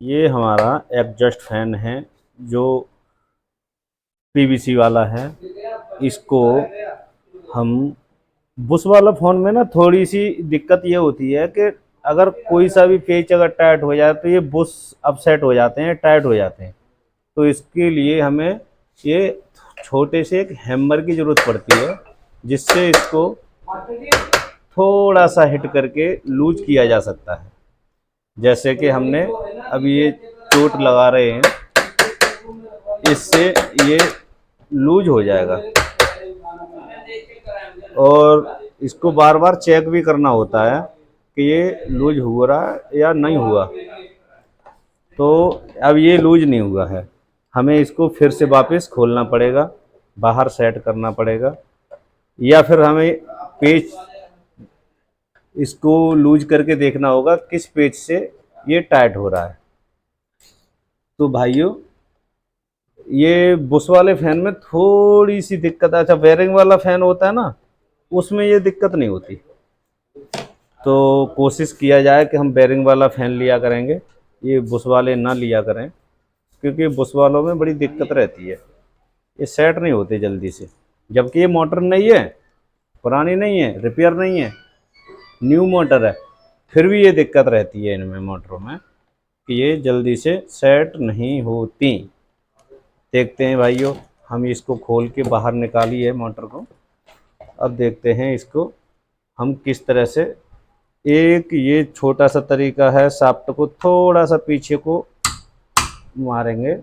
ये हमारा exhaust fan है जो पीवीसी वाला है। इसको हम बुश वाला फ़ोन में ना थोड़ी सी दिक्कत ये होती है कि अगर कोई सा भी पेच अगर टाइट हो जाए तो ये बुश अपसेट हो जाते हैं, टाइट हो जाते हैं। तो इसके लिए हमें ये छोटे से एक हैमर की ज़रूरत पड़ती है, जिससे इसको थोड़ा सा हिट करके लूज किया जा सकता है। जैसे कि हमने अभी ये चोट लगा रहे हैं, इससे ये लूज हो जाएगा। और इसको बार बार चेक भी करना होता है कि ये लूज हो रहा है या नहीं हुआ। तो अब ये लूज नहीं हुआ है, हमें इसको फिर से वापस खोलना पड़ेगा, बाहर सेट करना पड़ेगा, या फिर हमें पेच इसको लूज करके देखना होगा किस पेच से ये टाइट हो रहा है। तो भाइयों, ये बुश वाले फैन में थोड़ी सी दिक्कत है। अच्छा, बेरिंग वाला फैन होता है ना, उसमें ये दिक्कत नहीं होती। तो कोशिश किया जाए कि हम बेरिंग वाला फैन लिया करेंगे, ये बुश वाले ना लिया करें, क्योंकि बुश वालों में बड़ी दिक्कत रहती है, ये सेट नहीं होते जल्दी से। जबकि ये मोटर नहीं है, पुरानी नहीं है, रिपेयर नहीं है, न्यू मोटर है, फिर भी ये दिक्कत रहती है इनमें मोटरों में कि ये जल्दी से सेट नहीं होती। देखते हैं भाइयों, हम इसको खोल के बाहर निकाली है मोटर को। अब देखते हैं इसको हम किस तरह से, एक ये छोटा सा तरीका है, शाफ्ट को थोड़ा सा पीछे को मारेंगे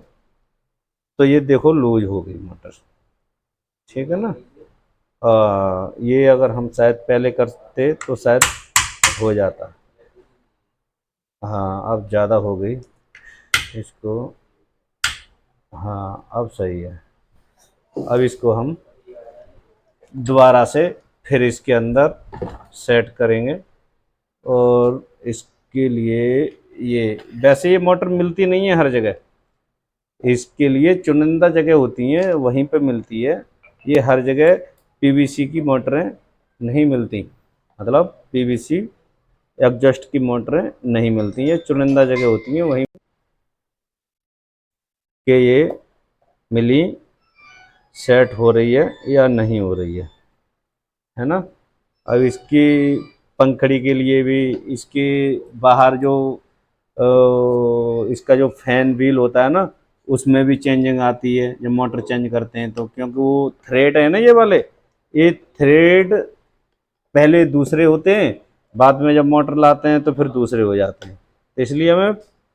तो ये देखो लूज हो गई मोटर। ठीक है ना। ये अगर हम शायद पहले करते तो शायद हो जाता। हाँ, अब ज़्यादा हो गई इसको। हाँ, अब सही है। अब इसको हम दोबारा से फिर इसके अंदर सेट करेंगे। और इसके लिए ये, वैसे ये मोटर मिलती नहीं है हर जगह, इसके लिए चुनिंदा जगह होती हैं वहीं पे मिलती है। ये हर जगह पीवीसी की मोटरें नहीं मिलती, मतलब पीवीसी एग्जॉस्ट की मोटरें नहीं मिलती हैं, चुनिंदा जगह होती हैं वहीं के ये मिली सेट हो रही है या नहीं हो रही है ना। अब इसकी पंखड़ी के लिए भी, इसके बाहर जो इसका जो फैन व्हील होता है ना, उसमें भी चेंजिंग आती है जब मोटर चेंज करते हैं तो, क्योंकि वो थ्रेड है ना ये वाले, ये थ्रेड पहले दूसरे होते हैं, बाद में जब मोटर लाते हैं तो फिर दूसरे हो जाते हैं। तो इसलिए हमें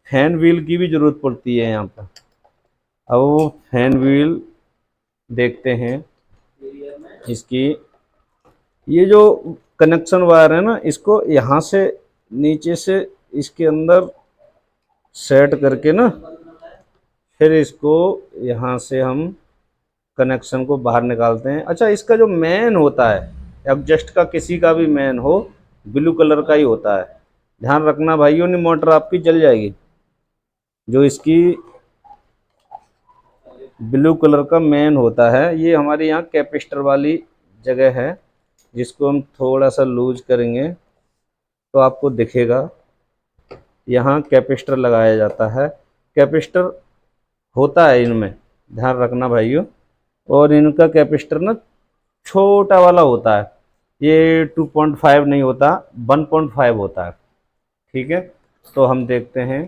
फैन व्हील की भी ज़रूरत पड़ती है यहाँ पर। अब वो फैन व्हील देखते हैं इसकी, ये जो कनेक्शन वायर है ना, इसको यहाँ से नीचे से इसके अंदर सेट करके ना, फिर इसको यहाँ से हम कनेक्शन को बाहर निकालते हैं। अच्छा, इसका जो मेन होता है एडजस्ट का, किसी का भी मेन हो, ब्लू कलर का ही होता है। ध्यान रखना भाइयों, नहीं मोटर आपकी जल जाएगी। जो इसकी ब्लू कलर का मेन होता है, ये हमारे यहाँ कैपेसिटर वाली जगह है, जिसको हम थोड़ा सा लूज करेंगे तो आपको दिखेगा। यहाँ कैपेसिटर लगाया जाता है, कैपेसिटर होता है इनमें, ध्यान रखना भाइयों। और इनका कैपेसिटर ना छोटा वाला होता है, ये 2.5 नहीं होता, 1.5 होता है। ठीक है। तो हम देखते हैं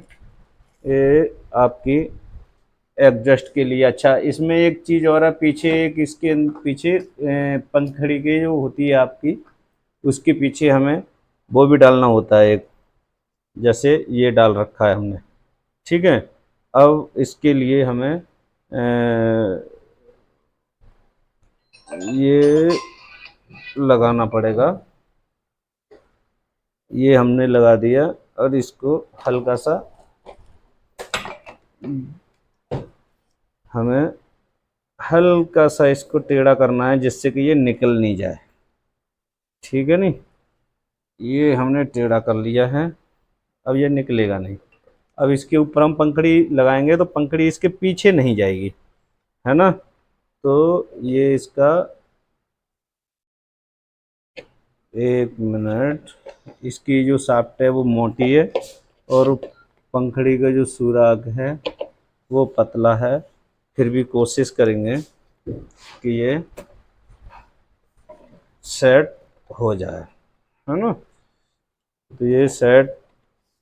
ये आपकी एडजस्ट के लिए। अच्छा, इसमें एक चीज़ और है, पीछे एक इसके पीछे पंखड़ी की जो होती है आपकी, उसके पीछे हमें वो भी डालना होता है एक, जैसे ये डाल रखा है हमने। ठीक है। अब इसके लिए हमें ये लगाना पड़ेगा। ये हमने लगा दिया और इसको हल्का सा हमें हल्का सा इसको टेढ़ा करना है, जिससे कि ये निकल नहीं जाए। ठीक है नहीं, ये हमने टेढ़ा कर लिया है, अब ये निकलेगा नहीं। अब इसके ऊपर हम पंखड़ी लगाएंगे तो पंखड़ी इसके पीछे नहीं जाएगी, है ना। तो ये इसका, एक मिनट, इसकी जो शाफ्ट है वो मोटी है और पंखड़ी का जो सुराग है वो पतला है, फिर भी कोशिश करेंगे कि ये सेट हो जाए, है ना। तो ये सेट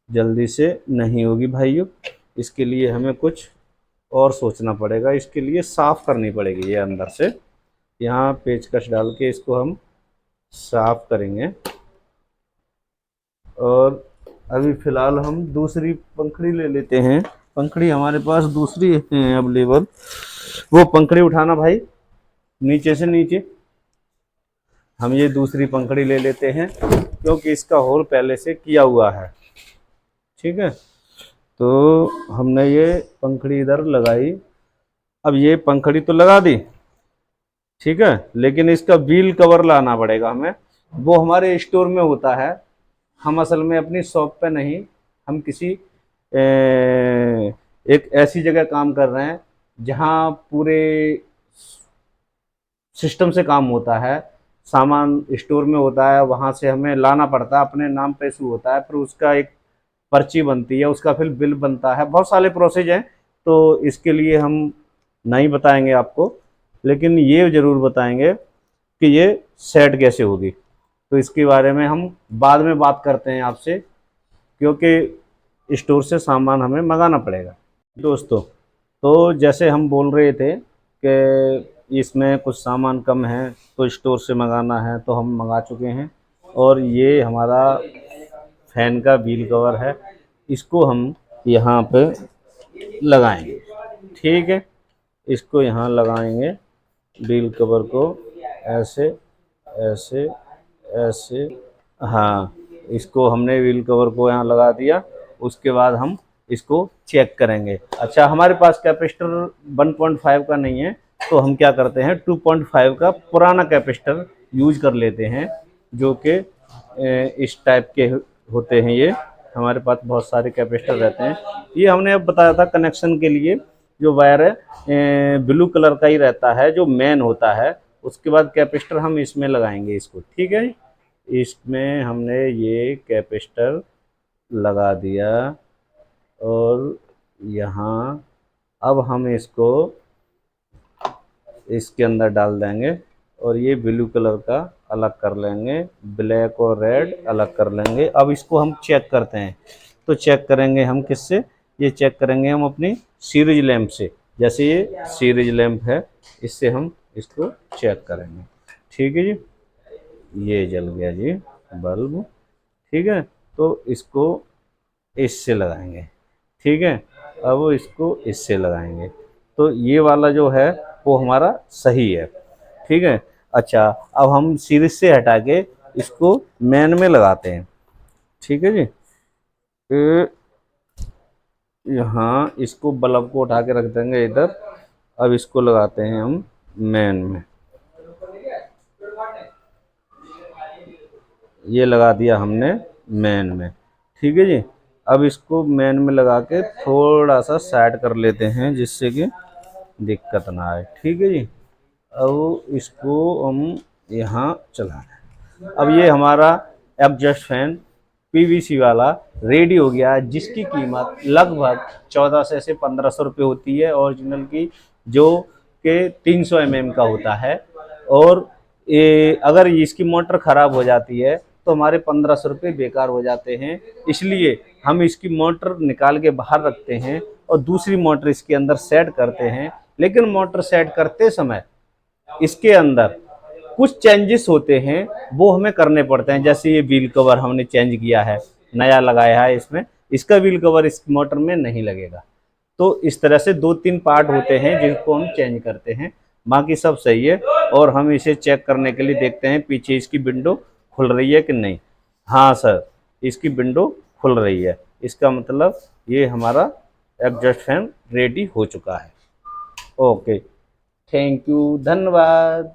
जल्दी से नहीं होगी भाइयों, इसके लिए हमें कुछ और सोचना पड़ेगा। इसके लिए साफ़ करनी पड़ेगी ये अंदर से, यहाँ पेचकस डाल के इसको हम साफ़ करेंगे। और अभी फ़िलहाल हम दूसरी पंखड़ी ले लेते हैं। पंखड़ी हमारे पास दूसरी है अवेलेबल, वो पंखड़ी उठाना भाई नीचे से नीचे। हम ये दूसरी पंखड़ी ले लेते हैं क्योंकि इसका होल पहले से किया हुआ है, ठीक है। तो हमने ये पंखड़ी इधर लगाई। अब ये पंखड़ी तो लगा दी, ठीक है, लेकिन इसका व्हील कवर लाना पड़ेगा हमें। वो हमारे स्टोर में होता है, हम असल में अपनी शॉप पे नहीं, हम किसी एक ऐसी जगह काम कर रहे हैं जहाँ पूरे सिस्टम से काम होता है। सामान स्टोर में होता है, वहाँ से हमें लाना पड़ता है, अपने नाम पे इशू होता है, फिर उसका एक पर्ची बनती है, उसका फिर बिल बनता है, बहुत सारे प्रोसेस हैं। तो इसके लिए हम नहीं बताएंगे आपको, लेकिन ये ज़रूर बताएंगे कि ये सेट कैसे होगी। तो इसके बारे में हम बाद में बात करते हैं आपसे, क्योंकि स्टोर से सामान हमें मंगाना पड़ेगा। दोस्तों, तो जैसे हम बोल रहे थे कि इसमें कुछ सामान कम है तो स्टोर से मंगाना है, तो हम मंगा चुके हैं। और ये हमारा फैन का व्हील कवर है, इसको हम यहाँ पे लगाएंगे, ठीक है। इसको यहाँ लगाएंगे व्हील कवर को, ऐसे ऐसे ऐसे। हाँ, इसको हमने व्हील कवर को यहाँ लगा दिया। उसके बाद हम इसको चेक करेंगे। अच्छा, हमारे पास कैपेसिटर 1.5 का नहीं है, तो हम क्या करते हैं 2.5 का पुराना कैपेसिटर यूज कर लेते हैं, जो कि इस टाइप के होते हैं। ये हमारे पास बहुत सारे कैपेसिटर रहते हैं। ये हमने अब बताया था कनेक्शन के लिए जो वायर है ब्लू कलर का ही रहता है, जो मेन होता है। उसके बाद कैपेसिटर हम इसमें लगाएंगे इसको, ठीक है। इसमें हमने ये कैपेसिटर लगा दिया और यहाँ अब हम इसको इसके अंदर डाल देंगे और ये ब्लू कलर का अलग कर लेंगे, ब्लैक और रेड अलग कर लेंगे। अब इसको हम चेक करते हैं। तो चेक करेंगे हम किससे? ये चेक करेंगे हम अपनी सीरीज लैंप से। जैसे ये सीरीज लैंप है, इससे हम इसको चेक करेंगे, ठीक है जी। ये जल गया जी बल्ब, ठीक है। तो इसको इससे लगाएंगे, ठीक है। अब इसको इससे लगाएंगे, तो ये वाला जो है वो हमारा सही है, ठीक है। अच्छा, अब हम सीरीज से हटा के इसको मेन में लगाते हैं, ठीक है जी। फिर यहाँ इसको बल्ब को उठा के रख देंगे इधर। अब इसको लगाते हैं हम मेन में। ये लगा दिया हमने मेन में, ठीक है जी। अब इसको मेन में लगा के थोड़ा सा साइड कर लेते हैं जिससे कि दिक्कत ना आए, ठीक है जी। अब इसको हम यहाँ चला रहे हैं। अब ये हमारा एग्जॉस्ट फैन पीवीसी वाला रेडी हो गया है, जिसकी कीमत लगभग 1400 से 1500 रुपये होती है ओरिजिनल की, जो कि 300 mm का होता है। और अगर इसकी मोटर ख़राब हो जाती है तो हमारे 1500 रुपये बेकार हो जाते हैं। इसलिए हम इसकी मोटर निकाल के बाहर रखते हैं और दूसरी मोटर इसके अंदर सेट करते हैं। लेकिन मोटर सेट करते समय इसके अंदर कुछ चेंजेस होते हैं, वो हमें करने पड़ते हैं। जैसे ये व्हील कवर हमने चेंज किया है, नया लगाया है इसमें, इसका व्हील कवर इस मोटर में नहीं लगेगा। तो इस तरह से 2-3 पार्ट होते हैं जिनको हम चेंज करते हैं, बाकी सब सही है। और हम इसे चेक करने के लिए देखते हैं पीछे इसकी विंडो खुल रही है कि नहीं। हाँ सर, इसकी विंडो खुल रही है, इसका मतलब ये हमारा एग्जॉस्ट फैन रेडी हो चुका है। ओके, थैंक यू, धन्यवाद।